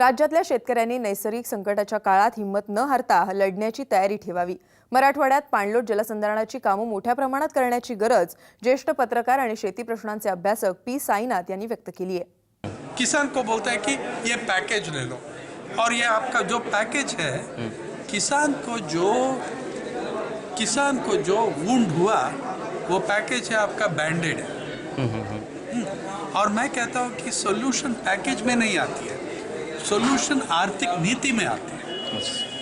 राज्यातल्या शेतकऱ्यांनी नैसर्गिक संकटाच्या काळात हिंमत न हारता लढण्याची तयारी ठेवावी। मराठवाड्यात पाणलोट जलसंधारणाची कामं मोठ्या प्रमाणात करण्याची गरज ज्येष्ठ पत्रकार आणि शेती प्रश्नांचे अभ्यासक पी साईनाथ यांनी व्यक्त केली आहे। किसान को बोलता है कि ये पैकेज ले लो और ये आपका जो पैकेज है किसान को जो वुंड हुआ वो पैकेज है आपका बैंडेड है। और मैं कहता हूँ कि सॉल्यूशन पैकेज में नहीं आती है, सॉल्यूशन आर्थिक नीति में आती है।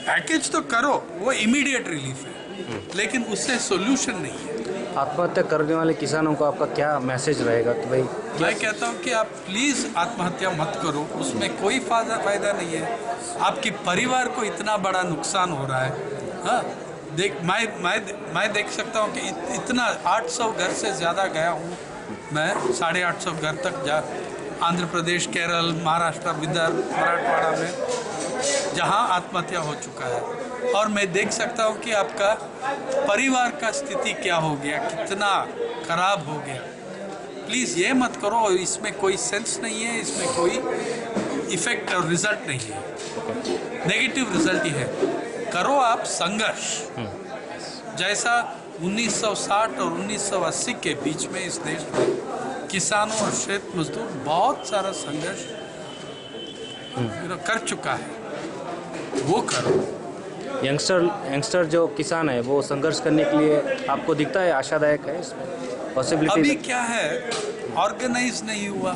पैकेज तो करो, वो इमीडिएट रिलीफ है, लेकिन उससे सॉल्यूशन नहीं है। आत्महत्या करने वाले किसानों को आपका क्या मैसेज रहेगा कि भाई? मैं कहता हूँ कि आप प्लीज़ आत्महत्या मत करो, उसमें कोई फायदा नहीं है। आपके परिवार को इतना बड़ा नुकसान हो रहा है। हाँ, मैं देख सकता हूँ कि इतना 800 घर से ज़्यादा गया हूँ मैं, 850 घर तक जा, आंध्र प्रदेश, केरल, महाराष्ट्र, विदर्भ, मराठवाड़ा में जहाँ आत्महत्या हो चुका है, और मैं देख सकता हूँ कि आपका परिवार का स्थिति क्या हो गया, कितना खराब हो गया। प्लीज़ ये मत करो, इसमें कोई सेंस नहीं है, इसमें कोई इफेक्ट और रिजल्ट नहीं है, नेगेटिव रिजल्ट ही है। करो आप संघर्ष, जैसा 1960 और 1980 के बीच में इस देश में किसानों और खेत मजदूर बहुत सारा संघर्ष कर चुका है, वो करो। यंगस्टर जो किसान है वो संघर्ष करने के लिए आपको दिखता है आशादायक है इसमें पॉसिबिलिटी? अभी क्या है, ऑर्गेनाइज नहीं हुआ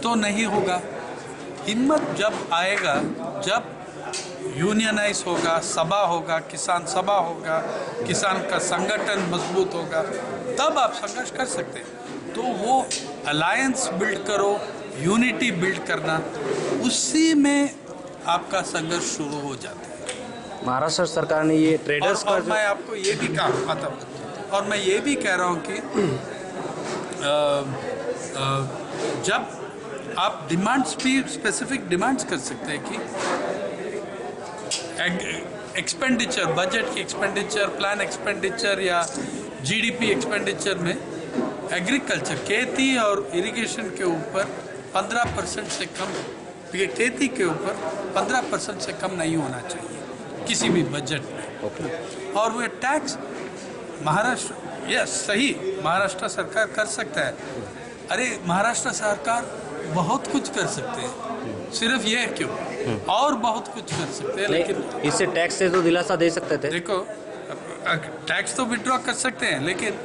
तो नहीं होगा। हिम्मत जब आएगा, जब यूनियनाइज होगा, सभा होगा, किसान सभा होगा, किसान का संगठन मजबूत होगा, तब आप संघर्ष कर सकते हैं। तो वो अलायंस बिल्ड करो, यूनिटी बिल्ड करना, उसी में आपका संघर्ष शुरू हो जाता है। महाराष्ट्र सरकार ने ये ट्रेडर्स और मैं आपको ये भी और मैं ये भी कह रहा हूँ कि जब आप डिमांड्स भी स्पेसिफिक डिमांड्स कर सकते हैं कि एक्सपेंडिचर, बजट की एक्सपेंडिचर, प्लान एक्सपेंडिचर या जीडीपी एक्सपेंडिचर में एग्रीकल्चर, खेती और इरिगेशन के ऊपर 15% से कम, खेती के ऊपर 15% से कम नहीं होना चाहिए किसी भी बजट में। और वो टैक्स महाराष्ट्र, यस सही, महाराष्ट्र सरकार कर सकता है। अरे महाराष्ट्र सरकार बहुत कुछ कर सकते हैं, सिर्फ ये क्यों, और बहुत कुछ कर सकते हैं। लेकिन इससे टैक्स से तो दिलासा दे सकते थे। देखो, टैक्स तो विड्रॉ कर सकते हैं, लेकिन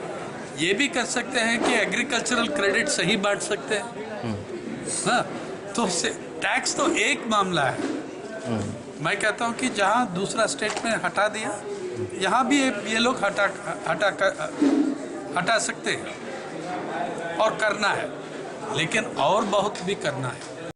ये भी कर सकते हैं कि एग्रीकल्चरल क्रेडिट सही बांट सकते हैं। हाँ, तो टैक्स तो एक मामला है। मैं कहता हूँ कि जहाँ दूसरा स्टेट में हटा दिया, यहाँ भी ये लोग हटा सकते हैं और करना है, लेकिन और बहुत भी करना है।